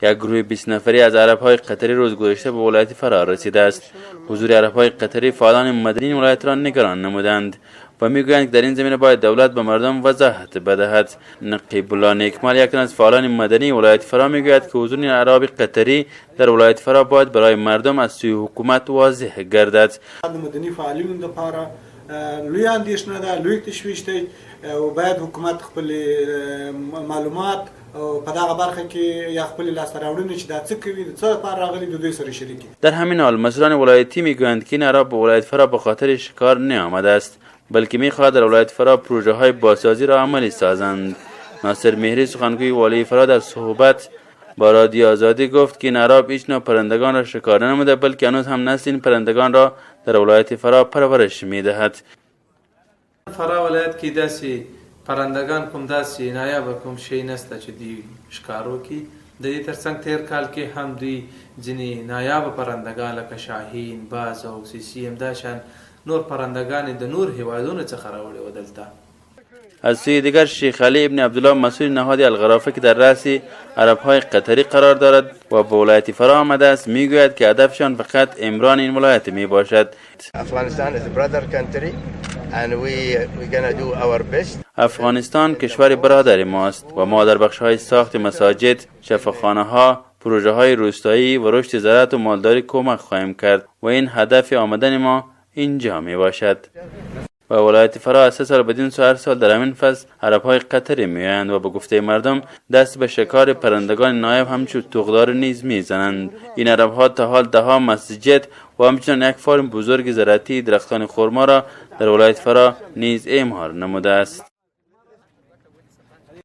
یک گروه 20 نفری از عرب‌های قطری روز گذشته به ولایت فرا رسیده است. حضور عرب‌های قطری فعالان مدنی این ولایت را نگران نمودند و میگویند که در این زمینه باید دولت به مردم وضاحت بدهد. نقیب الله نیکمال یک از فعالان مدنی ولایت فرا میگوید که حضور این عرب قطری در ولایت فرا باید برای مردم از سوی حکومت واضح گردد. مدنی فعالین لپاره لوی اندیشنه ده، لوی تشویش دی و باید حکومت خپل معلومات په دغه برخه کې یا خپل لاسته راوړنې چې دا څه کوي د څه لپاره راغلي د دوی سره شریکي. در همین حال مسئولان ولایتی میگویند که این عرب به ولایت فرا به خاطر شکار نیامده است، بلکه میخواهد در ولایت فرا پروژه های بازسازی را عملی سازند. ناصر مهری سخنگوی والی فرا در صحبت با رادیو آزادی گفت که این عرب هیچ نوع پرندگان را شکار نموده، بلکه هنوز هم نسل این پرندگان را در ولایت فرا پرورش میدهد. فرا ولایت کې داسې پرندگان کوم داسې نایابه کوم شی نسته چې دوی ښکار وکړي. د دې ترڅنګ تیر کال کې هم دوی ځینې نایابه پرندگان لکه شاهین، باز او سیسی همداشان نور پرندگان د نور هیوادونو څخه راوړي و دلته. از سوی دیگر شیخ علی ابن عبدالله مسئول نهاد الغرافه که در رأس عرب‌های قطری قرار دارد و به ولایت فرا آمده است میگوید که هدفشان فقط امران این ولایت می باشد. افغانستان کشور برادر ماست و ما در بخش‌های ساخت مساجد، شفاخانه‌ها، پروژه‌های روستایی و رشد زراعت و مالداری کمک خواهیم کرد و این هدف آمدن ما اینجا می باشد. و ولایت فرا از 3 سال بدین سو هر سال در همین فصل عرب‌های قطری میآیند و به گفته مردم دست به شکار پرندگان نایب همچون تغدار نیز میزنند. این عرب‌ها تا حال 10 مسجد و همچنین یک فارم بزرگ زراعتی درختان خرما را در ولایت فرا نیز اعمار نموده است.